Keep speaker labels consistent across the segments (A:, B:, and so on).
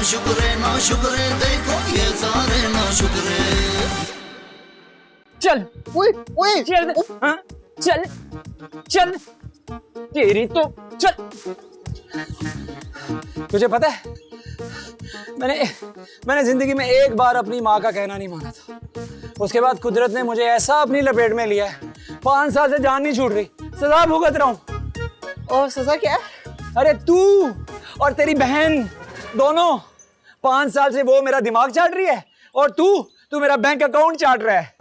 A: ना शुक्रे देखो ये सारे ना शुक्रे।
B: चल
C: ओए ओए
B: चल हाँ? चल चल तेरी तो चल। तुझे पता है मैंने जिंदगी में एक बार अपनी माँ का कहना नहीं माना था। उसके बाद कुदरत ने मुझे ऐसा अपनी लपेट में लिया है, 5 साल से जान नहीं छूट रही, सजा भुगत रहा हूँ।
C: और सजा क्या?
B: अरे तू और तेरी बहन दोनों 5 साल से वो मेरा दिमाग चाट रही है और तू मेरा बैंक अकाउंट चाट रहा है।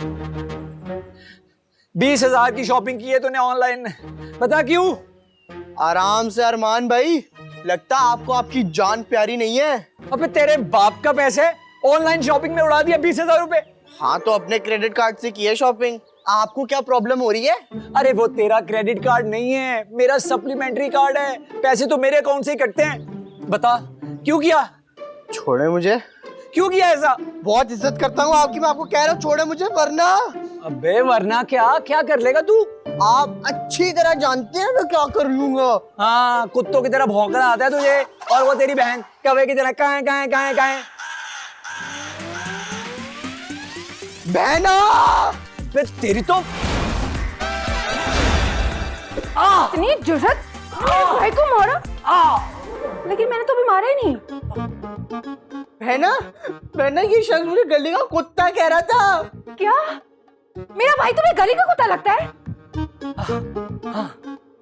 B: 20,000 की शॉपिंग की है तूने ऑनलाइन, पता क्यों?
C: आराम से अरमान भाई, लगता आपको आपकी जान प्यारी नहीं है।
B: अबे तेरे बाप का पैसे ऑनलाइन शॉपिंग में उड़ा दिया 20,000 रुपए।
C: हाँ तो अपने क्रेडिट कार्ड से की है शॉपिंग, आपको क्या प्रॉब्लम हो रही है?
B: अरे वो तेरा क्रेडिट कार्ड नहीं है, मेरा सप्लीमेंट्री कार्ड है। पैसे तो मेरे अकाउंट से ही कटते हैं। बता क्यों किया?
C: छोड़े मुझे।
B: क्यों किया ऐसा?
C: बहुत इज्जत करता हूँ आपकी, मैं आपको कह रहा हूँ छोड़े मुझे, वरना।
B: अबे वरना क्या कर लेगा तू?
C: आप अच्छी तरह जानते हैं मैं क्या कर लूंगा।
B: हाँ कुत्तों की तरह भौंकना आता है तुझे, और वो तेरी बहन कौवे की तरह काएं काएं काएं काएं।
C: बहना
B: तेरी तो
D: इतनी जुर्रत, मेरे भाई को मारा। लेकिन मैंने तो अभी मारा ही नहीं।
C: बहना ये शख्स मुझे गली का कुत्ता कह रहा था।
D: क्या मेरा भाई तुम्हें गली का कुत्ता लगता है?
B: हाँ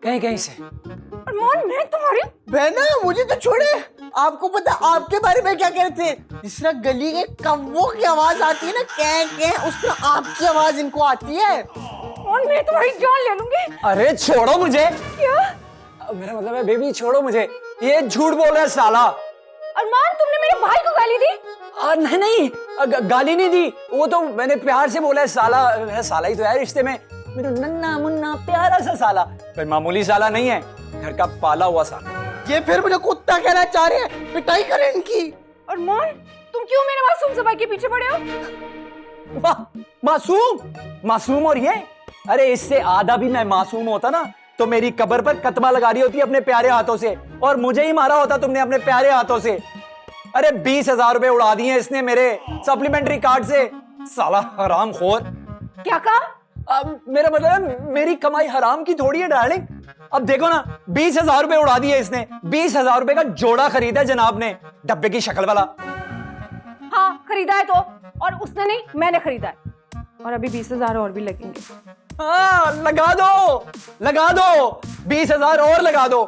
B: कहीं से।
D: अरमान मैं तुम्हारी।
C: बहना मुझे तो छोड़े, आपको पता आपके बारे में क्या कह रहे थे? जिस तरह गली के कौवों की आवाज आती है ना कैं उस तरह आपकी आवाज इनको आती है।
D: और मैं तुम्हारी जान ले लूंगी।
B: अरे छोड़ो मुझे।
D: क्या?
B: मेरा मतलब है बेबी छोड़ो मुझे, ये झूठ बोल रहा है साला।
D: अरमान तुमने मेरे भाई को गाली दी?
B: नहीं गाली नहीं दी, वो तो मैंने प्यार से बोला है साला। मेरा साला ही तो है रिश्ते में, मेरा नन्ना मुन्ना प्यारा सा साला, पर मामूली साला नहीं है, घर का पाला हुआ साला।
C: ये फिर मुझे कुत्ता कहना चाह रहे हैं, पिटाई करें इनकी।
D: अरमान तुम क्यों मेरे मासूम से भाई के पीछे पड़े हो?
B: मासूम और ये? अरे इससे आधा भी मैं मासूम होता ना तो मेरी कब्र पर कतबा लगा रही होती अपने प्यारे हाथों से, और मुझे ही मारा होता तुमने अपने प्यारे हाथों से। अरे 20,000 रुपए उड़ा दिए इसने मेरे सप्लीमेंट्री कार्ड से, साला हराम खोर।
D: क्या कहा?
B: अब मेरा मतलब है मेरी कमाई हराम की थोड़ी है डार्लिंग। अब देखो ना 20,000 रुपए उड़ा दिए इसने। 20,000 रुपए का जोड़ा खरीदा है जनाब ने, डब्बे की शक्ल वाला।
D: हाँ खरीदा है तो, और उसने नहीं मैंने खरीदा है, और अभी 20,000 और भी लगेंगे।
B: हाँ लगा दो 20,000 और लगा दो,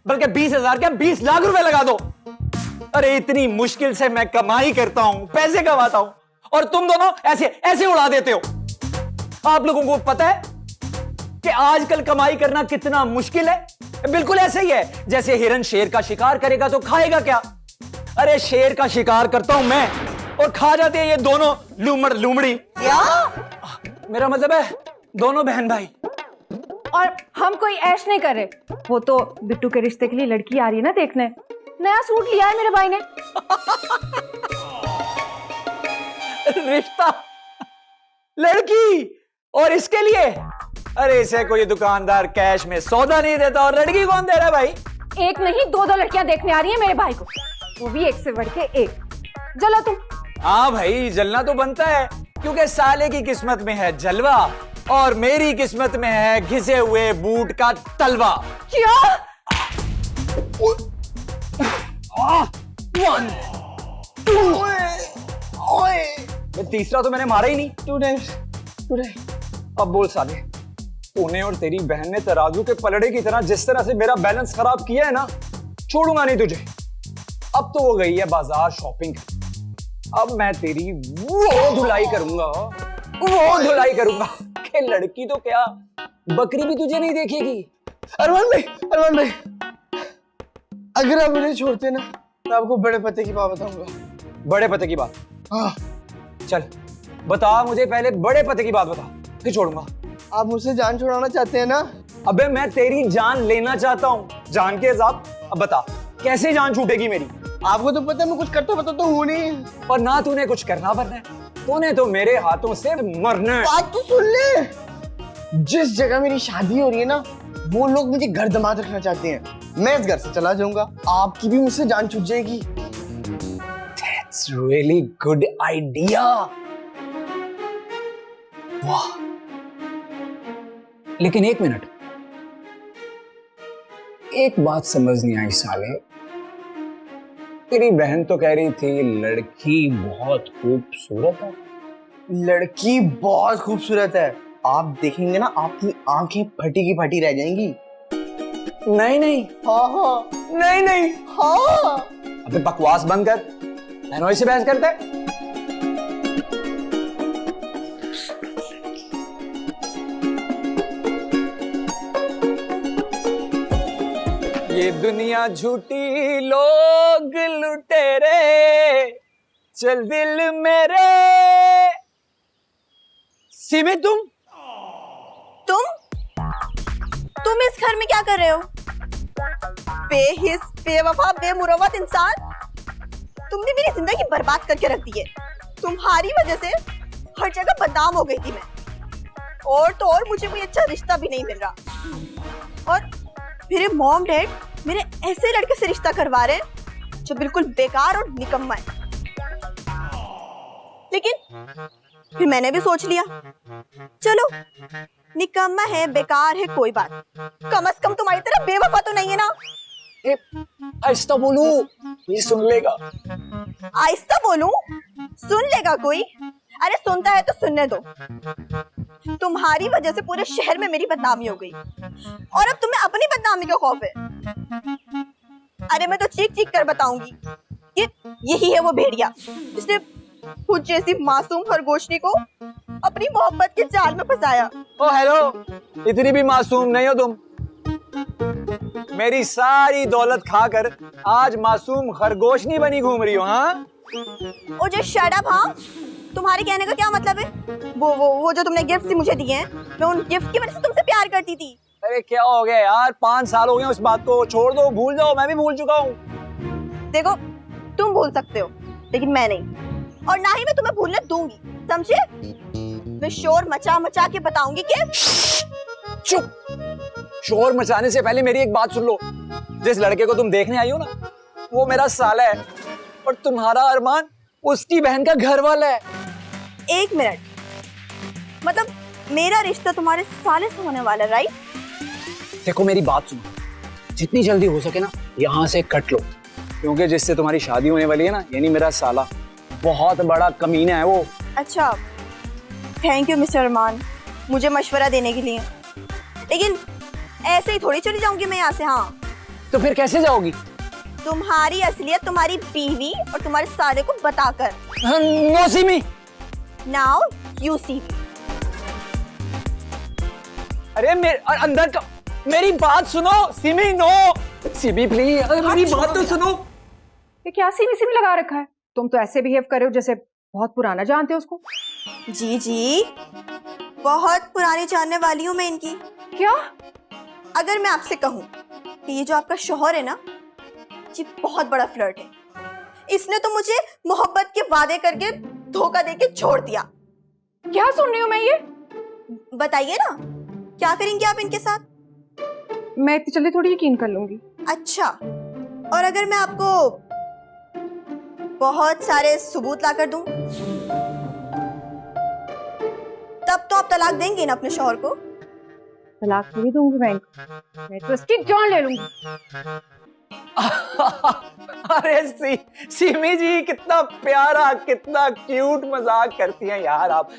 B: बल्कि 20,000 क्या 20 लाख रुपए लगा दो। अरे इतनी मुश्किल से मैं कमाई करता हूं, पैसे कमाता हूं, और तुम दोनों ऐसे उड़ा देते हो। आप लोगों को पता है कि आजकल कमाई करना कितना मुश्किल है? बिल्कुल ऐसे ही है जैसे हिरन शेर का शिकार करेगा तो खाएगा क्या। अरे शेर का शिकार करता हूं मैं और खा जाते हैं ये दोनों लूमड़ लूमड़ी।
C: क्या?
B: मेरा मतलब है दोनों बहन भाई।
D: और हम कोई ऐश नहीं कर रहे, वो तो बिट्टू के रिश्ते के लिए लड़की आ रही है ना देखने, नया सूट लिया है मेरे भाई ने।
B: रिश्ता, लड़की, और इसके लिए? अरे इसे कोई दुकानदार कैश में सौदा नहीं देता, और लड़की कौन दे रहा है भाई?
D: एक नहीं 2 लड़कियां देखने आ रही है मेरे भाई को, वो भी एक से बढ़ के एक। जलो तुम।
B: हाँ भाई जलना तो बनता है, क्योंकि साले की किस्मत में है जलवा और मेरी किस्मत में है घिसे हुए बूट का तलवा।
D: क्या?
B: 1 2 तीसरा तो मैंने मारा ही नहीं।
C: तूने
B: अब बोल साले, तूने और तेरी बहन ने तराजू के पलड़े की तरह जिस तरह से मेरा बैलेंस खराब किया है ना, छोड़ूंगा नहीं तुझे। अब तो वो गई है बाजार शॉपिंग, अब मैं तेरी वो धुलाई करूंगा कि लड़की तो क्या बकरी भी तुझे नहीं देखेगी।
C: अरमान भाई अगर आप मुझे छोड़ते ना तो आपको बड़े पते की बात बताऊंगा।
B: बड़े पते की बात?
C: हाँ
B: चल बता मुझे, पहले बड़े पते की बात बता, फिर छोड़ूंगा।
C: आप मुझसे जान छुड़ाना चाहते हैं ना?
B: अबे मैं तेरी जान लेना चाहता हूँ, जान के हिसाब। अब बता कैसे जान छूटेगी मेरी?
C: आपको तो पता है मैं कुछ करता पता तो हूँ नहीं,
B: और ना तूने कुछ करना वरना है, तूने तो मेरे हाथों से मरना है।
C: बात तो सुन ले, जिस जगह मेरी शादी हो रही है ना वो लोग मुझे घर दामाद रखना चाहते हैं, मैं इस घर से चला जाऊंगा, आपकी भी मुझसे जान छूट जाएगी।
B: It's really good idea. वाह, लेकिन एक मिनट, एक बात समझ नहीं आई साले। तेरी बहन तो कह रही थी लड़की बहुत खूबसूरत है।
C: लड़की बहुत खूबसूरत है, आप देखेंगे ना आपकी आंखें फटी की फटी रह जाएंगी।
B: नहीं नहीं,
C: हाँ हाँ,
B: नहीं नहीं,
C: हाँ।
B: अबे बकवास बंद कर, बहनोई से बहस करते हैं। ये दुनिया झूठी, लोग लुटेरे, चल दिल मेरे। सिमी
C: तुम इस घर में क्या कर रहे हो? बेहिस, बेवफा, बेमुरवत इंसान, तुमने मेरी जिंदगी बर्बाद करके रख दी है। तुम्हारी वजह से हर जगह बदनाम हो गई थी मैं, और तो और मुझे कोई अच्छा रिश्ता भी नहीं मिल रहा। और मेरे मॉम डैड मेरे ऐसे लड़के से रिश्ता करवा रहे हैं जो बिल्कुल बेकार और निकम्मा है। लेकिन फिर मैंने भी सोच लिया, चलो निकम्मा है, बेकार है, कोई बात, कम से कम तुम्हारी तरह बेवफा तो नहीं है ना।
B: आहिस्ता बोलू, ये सुन लेगा।
C: आहिस्ता बोलूं, सुन लेगा कोई? अरे सुनता है तो सुनने दो। तुम्हारी वजह से पूरे शहर में मेरी बदनामी हो गई, और अब तुम्हें अपनी बदनामी का खौफ है। अरे मैं तो चीख चीख कर बताऊंगी कि यही है वो भेड़िया जिसने खुद जैसी मासूम खरगोशनी को अपनी मोहब्बत के जाल में फंसाया।
B: ओ हेलो, इतनी भी मासूम नहीं हो तुम। मेरी सारी दौलत खाकर आज मासूम खरगोशनी बनी घूम रही हो। हाँ,
C: ओ जो शट अप। हाँ, तुम्हारे कहने का क्या मतलब है? वो जो तुमने गिफ्ट मुझे दिए हैं, मैं उन गिफ्ट की वजह से तुमसे प्यार करती थी।
B: अरे क्या हो गया यार, 5 साल हो गए उस बात को, छोड़ दो, भूल जाओ, मैं भी भूल चुका हूँ।
C: देखो, तुम भूल सकते हो लेकिन मैं नहीं, और ना ही मैं तुम्हें भूलने दूंगी, समझे? मैं शोर मचा मचा के बताऊंगी कि
B: चुप। शोर मचाने से पहले मेरी एक बात सुन लो। जिस लड़के को तुम देखने आई हो ना, वो मेरा साला है, और तुम्हारा अरमान उसकी बहन का घर वाला है।
C: एक मिनट, मतलब मेरा रिश्ता तुम्हारे साले से होने वाला, राइट?
B: देखो मेरी बात सुनो, जितनी जल्दी हो सके ना यहाँ से कट लो, क्योंकि जिससे तुम्हारी शादी होने वाली है ना, यानी मेरा साला, बहुत बड़ा कमीना है वो।
C: अच्छा, थैंक यू मिस्टर अरमान मुझे मशवरा देने के लिए, लेकिन ऐसे ही थोड़ी चली जाऊंगी मैं यहाँ से। हाँ,
B: तो फिर कैसे जाओगी?
C: तुम्हारी असलियत तुम्हारी बीवी और तुम्हारे साले को बताकर।
B: No Simi.
C: Now you see.
B: अरे अंदर का मेरी बात सुनो सिमी। नो सिमी प्लीज, अरे मेरी बात तो सुनो।
D: ये क्या सिमी लगा रखा है? तुम तो ऐसे बिहेव कर रहे हो जैसे बहुत पुराना जानते हो उसको।
C: जी, बहुत पुरानी जानने वाली हूँ मैं इनकी।
D: क्या?
C: अगर मैं आपसे कहूँ कि ये जो आपका शौहर है ना, ये बहुत बड़ा फ्लर्ट है। इसने तो मुझे मोहब्बत के वादे करके धोखा देके छोड़ दिया।
D: क्या सुन रही हूँ मैं ये?
C: बताइए ना, क्या करेंगे आप इनके साथ?
D: मैं इतनी जल्दी थोड़ी यकीन कर लूंगी।
C: अच्छा, और अगर मैं आपको बहुत सारे सबूत ला कर दूं, तब तो आप तलाक देंगे ना अपने शौहर को?
D: तलाक नहीं दूंगी मैं तो इसकी जान ले लूंगी।
B: अरे सिमी जी, कितना प्यारा, कितना क्यूट मजाक करती हैं यार आप।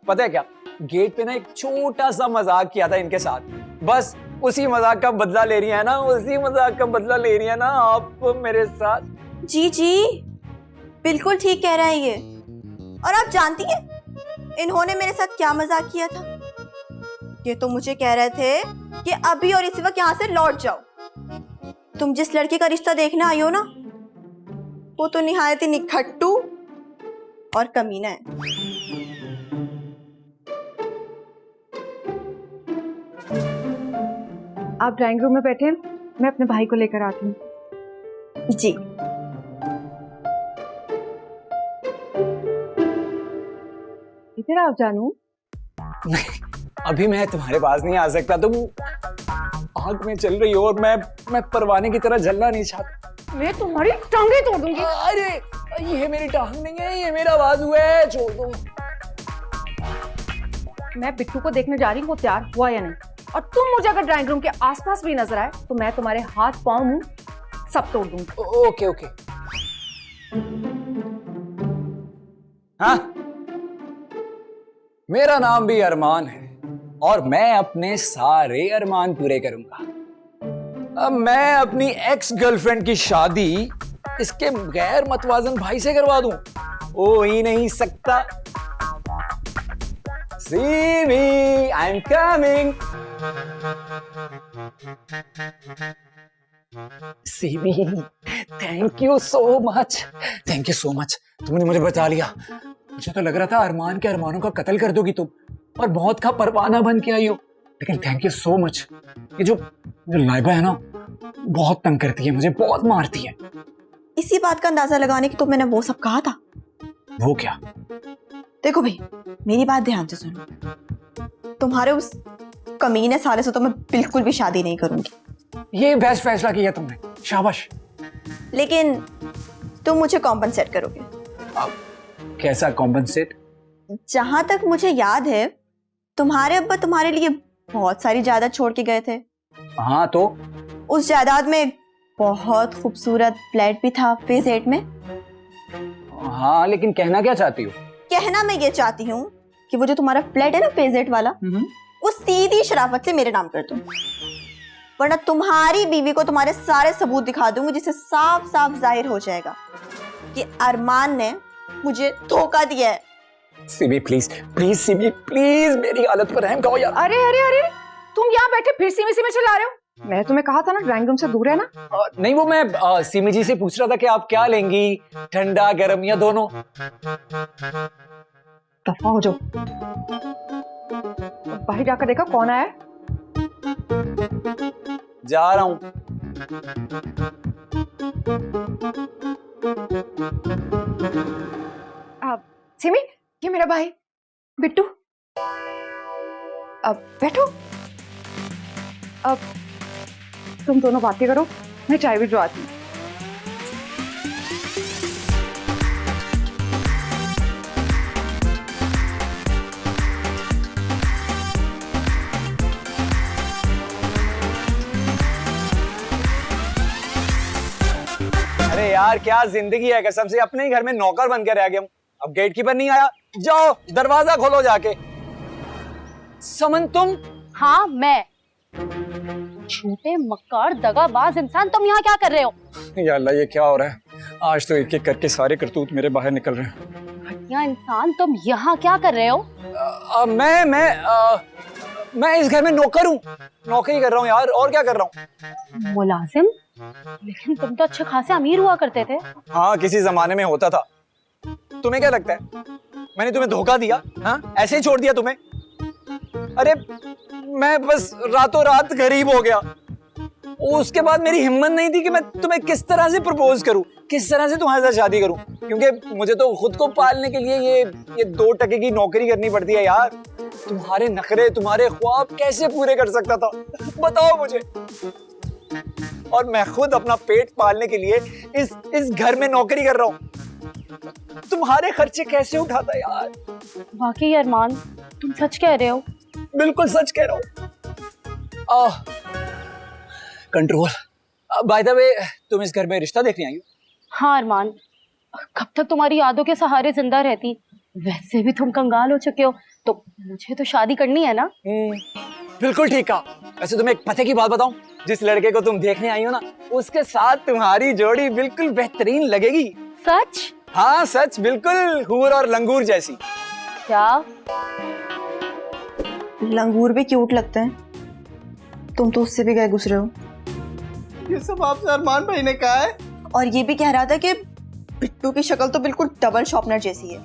B: पता है क्या, गेट पे ना एक छोटा सा मजाक किया था इनके साथ, बस उसी मजाक का बदला ले रही है ना, उसी मजाक का बदला ले रही है ना आप मेरे साथ।
C: जी, बिल्कुल ठीक कह रहा है ये। और आप जानती हैं इन्होंने मेरे साथ क्या मजाक किया था? ये तो मुझे कह रहे थे कि अभी और इसी वक्त यहाँ से लौट जाओ। तुम जिस लड़के का रिश्ता देखने आई हो ना, वो तो निहायत ही निखट्टू और कमीना है।
D: आप ड्राइंग रूम में बैठे हैं, मैं अपने भाई को लेकर आती हूँ।
C: जी।
D: इधर आओ जानू।
B: अभी मैं तुम्हारे पास नहीं आ सकता, तुम आग में चल रही हो और मैं परवाने की तरह जलना नहीं चाहता।
D: मैं तुम्हारी टांगे तोड़ दूंगी।
B: अरे ये मेरी टांग नहीं है, ये मेरा बाजू है, छोड़ दो।
D: मैं बिट्टू को देखने जा रही हूँ, वो तैयार हुआ या नहीं। और तुम मुझे अगर ड्राइंग रूम के आसपास भी नजर आए तो मैं तुम्हारे हाथ पांव मुंह सब तोड़ दूंगी।
B: Okay okay. हाँ, मेरा नाम भी अरमान है और मैं अपने सारे अरमान पूरे करूंगा। अब मैं अपनी एक्स गर्लफ्रेंड की शादी इसके गैर मतवाजन भाई से करवा दूं? हो ही नहीं सकता। See me, I'm coming. See me, thank you so much. Thank you so much. तुमने मुझे बचा लिया। मुझे तो लग रहा था अरमान के अरमानों का कत्ल कर दोगी तुम और मौत का परवाना बन के आई हो, लेकिन थैंक यू सो मच। ये जो लाइबा है ना, बहुत तंग करती है मुझे, बहुत मारती है।
C: इसी बात का अंदाजा लगाने की तो मैंने वो सब कहा था।
B: वो क्या?
C: देखो भाई, मेरी बात ध्यान से सुनो। तुम्हारे उस कमीने साले से तो मैं बिल्कुल भी शादी नहीं करूंगी।
B: ये बेस्ट फैसला किया तुमने, शाबाश।
C: लेकिन तुम मुझे कॉम्पनसेट करोगे।
B: कैसा कॉम्पनसेट?
C: जहां तक मुझे याद है, तुम्हारे अब्बा तुम्हारे लिए बहुत सारी जायदाद छोड़ के गए थे।
B: हाँ, तो
C: उस जायदाद में एक बहुत खूबसूरत फ्लैट भी था फेज 8 में।
B: हाँ, लेकिन कहना क्या चाहती हो?
C: कहना मैं ये चाहती हूँ कि वो जो तुम्हारा फ्लैट है ना फेज 8 वाला, वो सीधी शराफत से मेरे नाम कर दो, वरना तुम्हारी बीवी को तुम्हारे सारे सबूत दिखा दूंगी, जिससे साफ साफ जाहिर हो जाएगा कि अरमान ने मुझे धोखा दिया है।
B: Simi please please, Simi please, मेरी हालत पर रहम करो यार।
D: अरे अरे अरे, तुम यहाँ बैठे फिर सिमी सिमी चिल्ला रहे हो? मैं तुम्हें कहा था ना ड्राइंग रूम से दूर है ना।
B: नहीं, वो मैं सिमी जी से पूछ रहा था कि आप क्या लेंगी, ठंडा गर्म या दोनों?
D: दफा हो जाओ। बाहर जाकर देखा कौन आया है।
B: जा रहा हूं।
D: सिमी, ये मेरा भाई बिट्टू। अब बैठो। अब तुम दोनों बातें करो, मैं चाय भी जो आती हूँ।
B: अरे यार, क्या जिंदगी है, कसम से अपने ही घर में नौकर बन के रह गया हूं। अब गेट कीपर नहीं आया, जाओ दरवाजा खोलो जाके। समन तुम?
E: हाँ मैं। झूठे मक्कार दगाबाज इंसान, तुम यहाँ क्या कर रहे हो?
B: या अल्लाह, ये क्या हो रहा है? आज तो एक एक करके सारे करतूत मेरे बाहर निकल रहे हैं।
E: घटिया इंसान, तुम यहाँ क्या कर रहे हो?
B: मैं इस घर में नौकर हूँ, नौकरी कर रहा हूँ यार, और क्या कर रहा हूँ?
E: मुलाजिम? लेकिन तुम तो अच्छे खासे अमीर हुआ करते थे।
B: हाँ, किसी जमाने में होता था। तुम्हें क्या लगता है मैंने तुम्हें धोखा दिया? हाँ, ऐसे ही छोड़ दिया तुम्हें? अरे मैं बस रातों रात गरीब हो गया, उसके बाद मेरी हिम्मत नहीं थी कि मैं तुम्हें किस तरह से प्रपोज करूं, किस तरह से तुम्हारे साथ शादी करूं, क्योंकि मुझे तो खुद को पालने के लिए ये 2 टके की नौकरी करनी पड़ती है यार। तुम्हारे नखरे, तुम्हारे ख्वाब कैसे पूरे कर सकता था, बताओ मुझे। और मैं खुद अपना पेट पालने के लिए इस घर में नौकरी कर रहा हूँ, तुम्हारे खर्चे कैसे उठाता यार?
E: वाकई अरमान, तुम सच कह रहे हो?
B: बिल्कुल सच कह रहा हूँ। कंट्रोल। बाय द वे, तुम इस घर में रिश्ता देखने आई हो?
E: हाँ अरमान, कब तक तुम्हारी यादों के सहारे जिंदा रहती? वैसे भी तुम कंगाल हो चुके हो, तो मुझे तो शादी करनी है ना।
B: बिल्कुल ठीक कहा। वैसे तुम्हें एक पते की बात बताऊं, जिस लड़के को तुम देखने आई हो ना, उसके साथ तुम्हारी जोड़ी बिल्कुल बेहतरीन लगेगी।
E: सच?
B: हाँ सच, बिल्कुल हूर और लंगूर जैसी।
E: क्या?
C: लंगूर भी क्यूट लगते हैं, तुम तो उससे भी गए गुजरे हो।
A: ये सब आपसे अरमान भाई ने कहा है?
C: और ये भी कह रहा था कि बिट्टू की शक्ल तो बिल्कुल डबल शॉर्पनर जैसी है,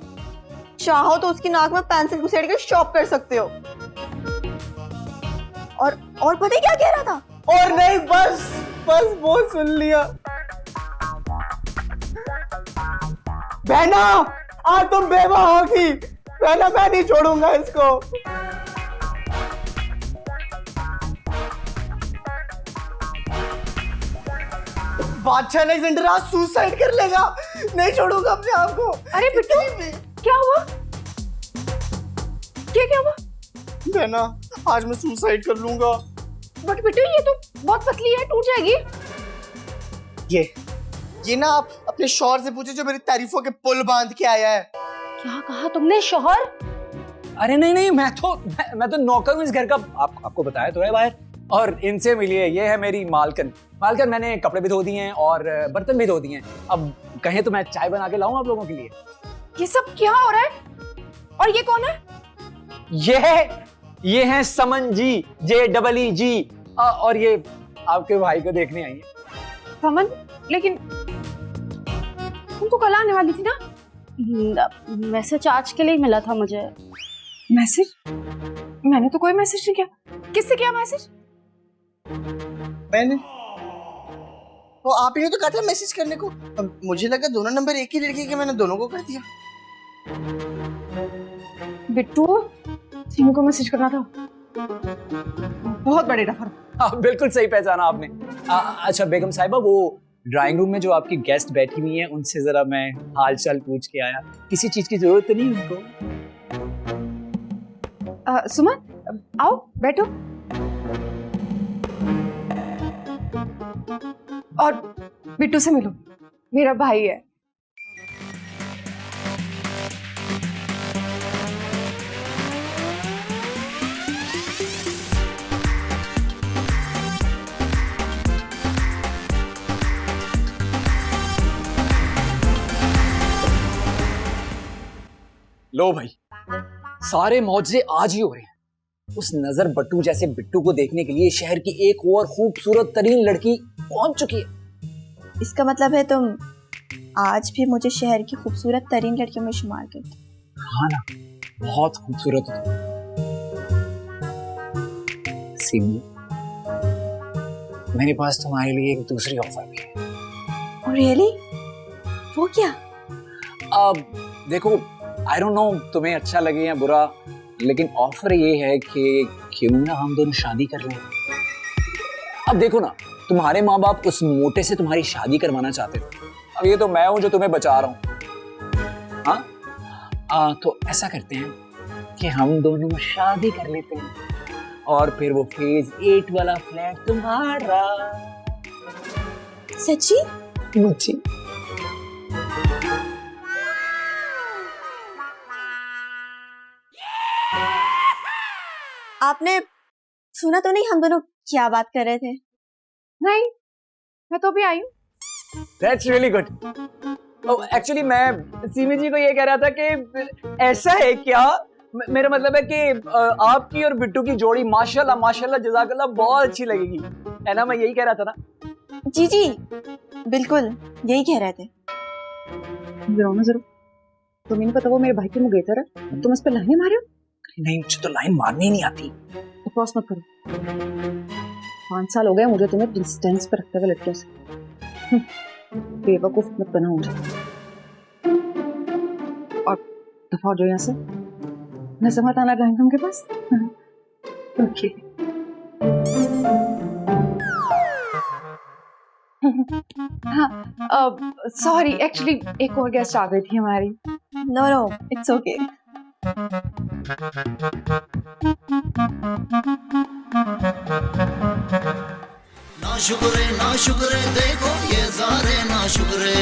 C: चाहो तो उसकी नाक में पेंसिल घुसेड़ के शॉप कर सकते हो। और पता है क्या कह रहा था?
A: और नहीं, बस वो सुन लिया। बहना, आज तुम बेवा होगी। बहना, मैं नहीं छोड़ूंगा इसको। बादशाह अलेक्जेंडर आज सुसाइड कर लेगा। नहीं छोड़ूंगा अपने आप को।
D: अरे बिट्टू, क्या हुआ? क्या हुआ?
A: बहना, आज मैं सुसाइड कर लूंगा।
D: बट बिट्टू, ये तो बहुत पतली है, टूट जाएगी।
A: ये ना आप अपने शौहर से पूछे जो मेरी तारीफों के पुल बांध के आया है।
E: क्या कहा तुमने, शौहर?
B: अरे नहीं, मैं तो नौकर हूँ इस घर का। आपको बताया तो है बाहर। और इनसे मिलिए, ये है मेरी मालकन। मैंने कपड़े भी धो दिए हैं और बर्तन भी धो दिए हैं। अब कहें तो मैं चाय बना के लाऊं आप लोगों के लिए।
D: ये सब क्या हो रहा है? और ये कौन है?
B: ये है समन जी, JEEG। और ये आपके भाई को देखने आई है।
D: समन? लेकिन तुम तो कल आने वाली थी ना?
E: मैसेज आज के लिए मिला था मुझे।
D: मैसेज? मैंने तो कोई मैसेज नहीं किया। किससे किया मैसेज?
A: मैंने तो आप ही ने तो कहा था मैसेज करने को। मुझे लगा दोनों नंबर एक ही लड़के के, मैंने दोनों को कर दिया।
D: बिट्टू, सिंह को मैसेज करना था। बहुत बड़े डफर।
B: हाँ, बिल्कुल सही पहचाना आपने। अच्छा बेगम साहिबा, वो ड्राइंग रूम में जो आपकी गेस्ट बैठी हुई हैं, उनसे जरा मैं हाल चाल पूछ के आया। किसी चीज की जरूरत तो नहीं उनको?
D: सुमन, आओ बैठो। और बिट्टू से मिलो, मेरा भाई है।
B: लो भाई, सारे मौजे आज ही हो रहे हैं। उस नजर बट्टू जैसे बिट्टू को देखने के लिए शहर की एक और खूबसूरत तरीन लड़की पहुंच चुकी है।
C: इसका मतलब है तुम आज भी मुझे शहर की खूबसूरत तरीन लड़कियों में शुमार करते?
B: हाँ ना, बहुत खूबसूरत हो। सिमी, मेरे पास तुम्हारे लिए एक दूसरी ऑफर भी है।
C: रियली? वो क्या?
B: अब देखो, आई डोंट नो तुम्हें अच्छा लगे या बुरा, लेकिन ऑफर ये है कि क्यों ना हम दोनों शादी कर लें। अब देखो ना, तुम्हारे माँ बाप उस मोटे से तुम्हारी शादी करवाना चाहते थे। अब ये तो मैं हूं जो तुम्हें बचा रहा हूं। हाँ, तो ऐसा करते हैं कि हम दोनों शादी कर लेते हैं और फिर वो फेज 8 वाला फ्लैट तुम्हारा।
C: सच्ची?
B: मुझे
C: आपने सुना तो नहीं हम दोनों क्या बात कर रहे थे?
D: नहीं, मैं तो अभी आई हूँ।
B: That's really good. एक्चुअली मैं सीमी जी को ये कह रहा था कि ऐसा है क्या, मेरा मतलब है कि आपकी और बिट्टू की जोड़ी माशाल्लाह माशाल्लाह जज़ाकल्लाह बहुत अच्छी लगेगी, है ना? मैं यही कह रहा था ना।
C: जी जी बिल्कुल यही कह रहे थे।
D: जरूर तुम्हें नहीं पता वो मेरे भाई की मुगेतर है, तुम इस पर लाइनें मारे हो?
B: नहीं, मुझे तो लाइन मारनी नहीं आती।
D: बकवास मत करो। 5 साल हो गए मुझे तुम्हें डिस्टेंस पे रखते हुए लड़कियों से। बेवकूफ मत बना मुझे। और दफा हो जाओ यहाँ से, नजर मत आना ड्राइंग रूम के पास। ओके। हाँ, सॉरी, एक्चुअली एक और गेस्ट आ गई थी हमारी।
C: No no it's okay.
F: ना शुक्रे देखो ये ज़ारे ना शुक्रे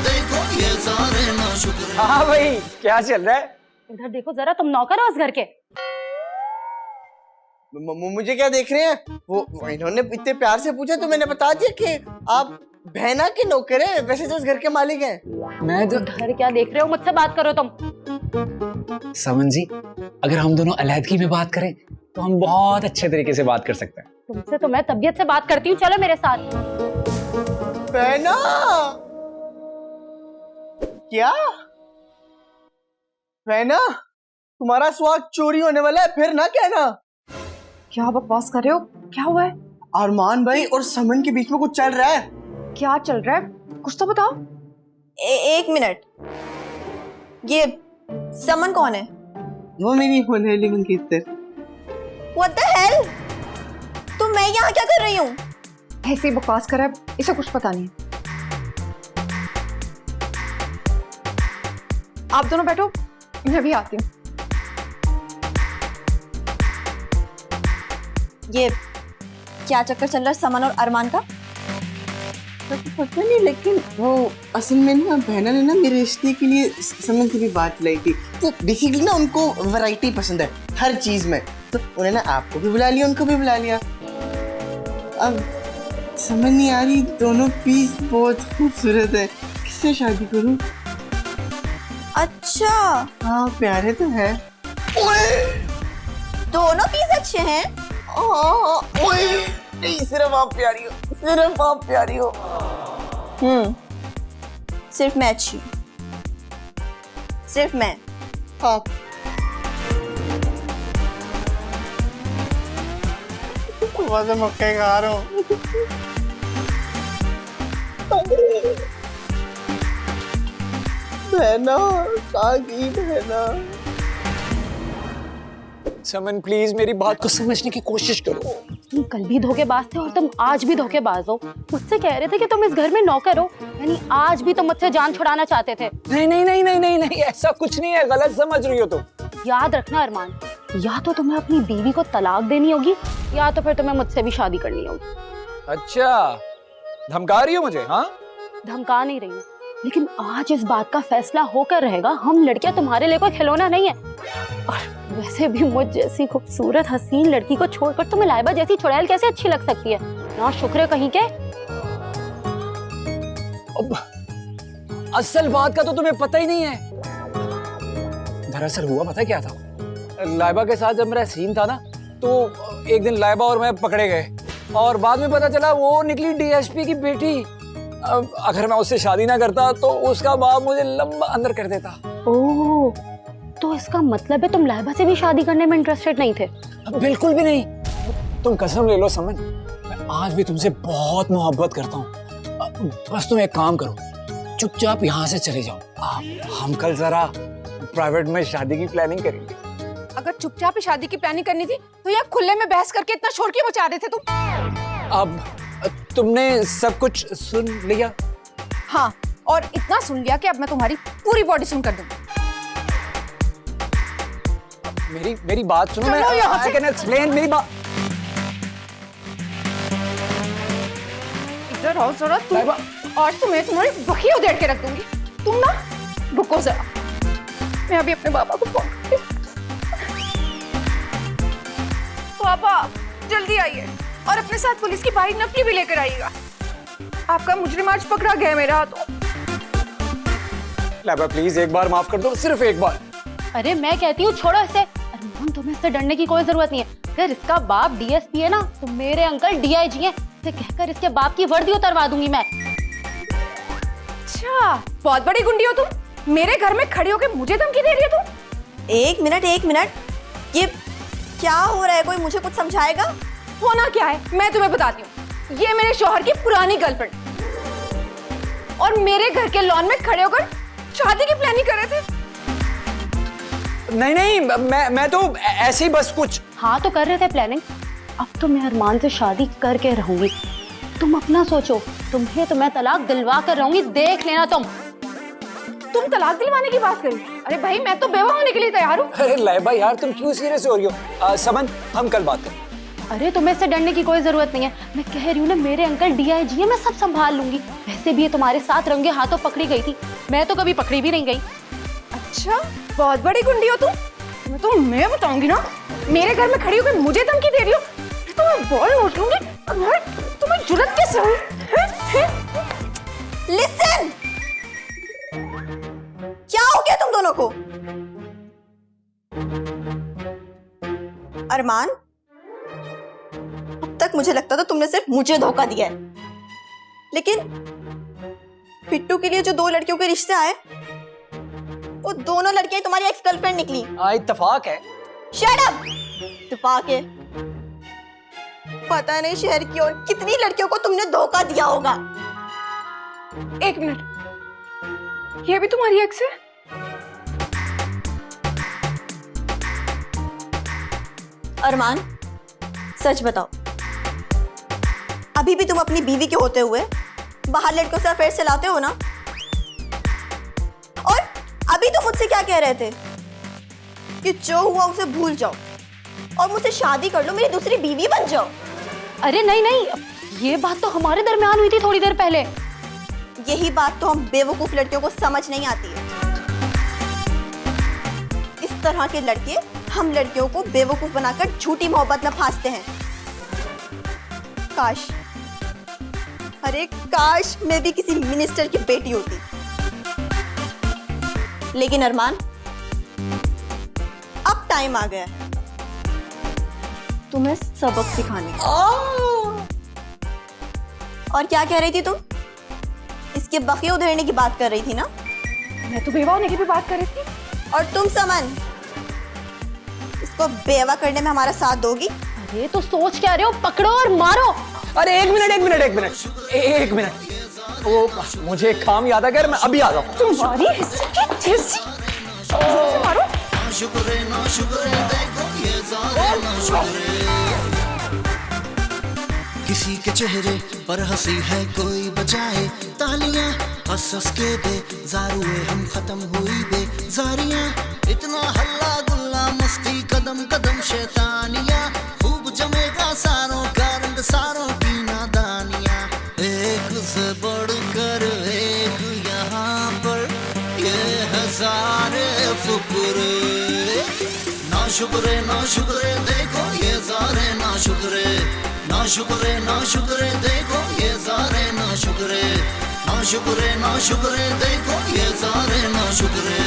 F: देखो ये ज़ारे ना शुक्रे।
B: हाँ भाई, क्या चल रहा है?
E: इधर देखो जरा, तुम नौकर हो इस घर के।
A: मुझे क्या देख रहे हैं? वो इन्होंने इतने प्यार से पूछा तो मैंने बता दिया कि आप बहना के नौकर हैं, वैसे तो इस घर के मालिक हैं।
B: मैं तो
E: इधर क्या देख रहे हो? मुझसे बात करो तुम।
B: समन जी, अगर हम दोनों अलहदगी में बात करें तो हम बहुत अच्छे तरीके से बात कर सकते हैं।
E: तुमसे तो मैं तबीयत से बात करती हूँ, चलो मेरे साथ।
A: बहना क्या? बहना, तुम्हारा स्वाद चोरी होने वाला है, फिर ना कहना।
D: क्या बकवास कर रहे हो? क्या हुआ है?
A: अरमान भाई और समन के बीच में कुछ चल रहा है।
D: क्या चल रहा है? कुछ तो बताओ।
C: एक मिनट, ये समन कौन है?
A: वो मेरी होनेली मंगेतर।
C: What the hell? तो मैं यहाँ क्या कर रही हूँ?
D: ऐसी बकवास कर रहा है, इसे कुछ पता नहीं है। आप दोनों बैठो, मैं भी आती हूँ।
C: ये क्या चक्कर चल रहा है समन और अरमान का?
A: पता नहीं, लेकिन वो असल में ना बहना ने ना मेरे रिश्ते के लिए समन से भी बात लाई थी। तो बेसिकली ना उनको वैरायटी पसंद है हर चीज में, तो उन्होंने ना आपको भी बुला लिया, उनको भी बुला लिया। अब समझ नहीं आ रही, दोनों पीस बहुत खूबसूरत है, किससे शादी करूं?
C: अच्छा,
A: हाँ प्यारे तो है।
C: दोनों पीस अच्छे हैं।
A: नहीं, सिर्फ आप प्यारी हो, सिर्फ आप प्यारी हो।
C: सिर्फ मैं अच्छी हूँ, सिर्फ मैं।
A: आप से मक्के खा रहा हूँ। बहना, काकी बहना।
B: समन प्लीज मेरी बात को समझने की कोशिश करो।
E: तुम कल भी धोखेबाज थे और तुम आज भी धोखेबाज हो। मुझसे कह रहे थे कि तुम इस घर में नौकर हो, यानी आज भी तुम मुझसे जान छुड़ाना चाहते थे।
B: नहीं नहीं नहीं नहीं नहीं नहीं, ऐसा कुछ नहीं है, गलत समझ रही हो तुम।
E: याद रखना अरमान, या तो तुम्हें अपनी बीवी को तलाक देनी होगी या तो फिर तुम्हें मुझसे भी शादी करनी होगी।
B: अच्छा, धमका रही हो मुझे? हाँ,
E: धमका नहीं रही हूँ, लेकिन आज इस बात का फैसला होकर रहेगा, हम लड़कियां तुम्हारे लिए कोई खिलौना नहीं है। और वैसे भी मुझ जैसी खूबसूरत हसीन लड़की को छोड़कर तुम्हें लाइबा जैसी चुड़ैल कैसे अच्छी लग सकती है? ना शुक्र कहीं के।
B: अब असल बात का तो तुम्हें पता ही नहीं है। दरअसल हुआ पता क्या था, लाइबा के साथ जब मेरा सीन था ना, तो एक दिन लाइबा और मैं पकड़े गए और बाद में पता चला वो निकली डीएसपी की बेटी। अब अगर मैं उससे शादी ना करता तो उसका बाप मुझे लंबा अंदर कर देता।
E: ओह, तो इसका मतलब है तुम लाइबा से भी शादी करने में इंटरेस्टेड नहीं थे?
B: बिल्कुल भी नहीं। तुम कसम ले लो समन, मैं आज भी तुमसे बहुत मोहब्बत करता हूँ। बस तुम एक काम करो, चुपचाप यहाँ से चले जाओ। हम कल जरा प्राइवेट में शादी की प्लानिंग करेंगे।
D: अगर चुपचाप ही शादी की प्लानिंग करनी थी तो यहाँ खुले में बहस करके इतना शोर क्यों मचा रहे थे तुम?
B: अब तुमने सब कुछ सुन लिया?
D: हाँ, और इतना सुन लिया कि अब मैं तुम्हारी पूरी बॉडी सुन कर दूंगी।
B: मेरी बात सुनो। मैं I can explain, मेरी बात।
D: इधर आओ जरा तुम, आज तो मैं तुम्हारी बखी उधेड़ के रख दूंगी। तुम ना रुको जरा, मैं अभी अपने पापा को फोन करती हूँ। पापा जल्दी आइए और अपने साथ पुलिस की बाइक नकली भी लेकर आइएगा। आपका मुजरिम आज पकड़ा गया मेरा हाथों।
B: लाइबा प्लीज एक बार माफ कर दो, सिर्फ एक बार।
E: अरे मैं कहती हूँ छोड़ो इसे। अरमान, तुम्हें इससे डरने की कोई जरूरत नहीं है। अगर इसका बाप डीएसपी है ना, तो मेरे अंकल डीआईजी हैं। इसे कहकर इसके बाप की वर्दी उतरवा दूंगी मैं।
D: अच्छा, बहुत बड़ी गुंडी हो तुम। मेरे घर में खड़ी होकर मुझे धमकी दे रही हो तुम?
C: एक मिनट, ये क्या हो रहा है? कोई मुझे कुछ समझाएगा?
D: होना क्या है मैं तुम्हें बताती हूँ। ये मेरे शौहर की पुरानी गर्लफ्रेंड और मेरे घर के लॉन में खड़े होकर शादी की प्लानिंग कर रहे थे।
B: नहीं नहीं, मैं तो ऐसे ही बस कुछ।
E: हाँ तो कर रहे थे प्लानिंग। अब तो मैं अरमान से शादी करके रहूंगी। तुम अपना सोचो, तुम्हें तो मैं तलाक दिलवा कर रहूंगी, देख लेना तुम।
D: तुम तलाक दिलवाने की बात करी? अरे भाई, मैं तो बेवा होने के लिए तैयार हूँ।
B: अरे लाइबा यार, तुम क्यों सीरियस हो रही हो? समन, हम कल बात करें।
E: अरे तुम्हें इससे डरने की कोई जरूरत नहीं है। मैं कह रही हूँ ना, मेरे अंकल डीआईजी है, मैं सब संभाल लूंगी। वैसे भी ये तुम्हारे साथ रंगे हाथों पकड़ी गई थी, मैं तो कभी पकड़ी भी नहीं गई।
D: अच्छा, बहुत बड़ी गुंडी हो तुम। तो मैं बताऊंगी ना, मेरे घर में खड़ी होकर मुझे धमकी दे रही हो, तो मैं बॉल नोच लूंगी। तुम्हें जुर्रत कैसे हुई?
C: लिसन, क्या हो गया तुम दोनों को? अरमान, अब तक मुझे लगता था तुमने सिर्फ मुझे धोखा दिया है, लेकिन पिट्टू के लिए जो दो लड़कियों के रिश्ते आए, वो दोनों लड़कियां तुम्हारी एक्स गर्लफ्रेंड निकली।
B: इत्तेफाक है।
C: Shut up! इत्तेफाक है? पता नहीं शहर की और कितनी लड़कियों को तुमने धोखा दिया होगा।
D: एक मिनट, ये भी तुम्हारी एक्स है?
C: अरमान, सच बताओ, अभी भी तुम अपनी बीवी के होते हुए बाहर लड़कों से अफेयर चलाते हो ना? और अभी तुम मुझसे क्या कह रहे थे कि जो हुआ उसे भूल जाओ और मुझसे शादी कर लो, मेरी दूसरी बीवी बन जाओ।
E: अरे नहीं नहीं, ये बात तो हमारे दरमियान हुई थी थोड़ी देर पहले।
C: यही बात तो हम बेवकूफ लड़कियों को समझ नहीं आती है। इस तरह के लड़के हम लड़कियों को बेवकूफ बनाकर झूठी मोहब्बत में फांसते हैं। काश, अरे काश मैं भी किसी मिनिस्टर की बेटी होती। लेकिन अरमान, अब टाइम आ गया है तुम्हें सबक सिखाने का। और क्या कह रही थी तुम? इसके बखे उधेड़ने की बात कर रही थी ना?
D: मैं तो बेवा होने की भी बात कर रही थी।
C: और तुम समन, इसको बेवा करने में हमारा साथ दोगी?
E: अरे तो सोच क्या रहे हो, पकड़ो और मारो।
B: अरे एक मिनट। ओ, मुझे एक काम याद आ गया, मैं अभी आ रहा हूँ।
D: तुम्हारी हिस्से की तिरछी मारो।
F: ना शुक्रे देखो ये सारे ना शुक्रे। किसी के चेहरे पर हंसी है कोई बजाए तालियां, हंस हंस के बेजारुए हम खत्म हुई बेजारियां। इतना हल्ला गुल्ला मस्ती कदम कदम शैतानियां, खूब जमेगा सारों का रंग सारों की नादानियां। एक से बढ़कर एक यहाँ पर ये है सारे फुकरे। ना शुक्रे देखो ये सारे ना शुक्रे। ना शुक्रे देखो ये सारे ना शुक्रे। ना शुक्रे देखो ये सारे ना शुक्रे।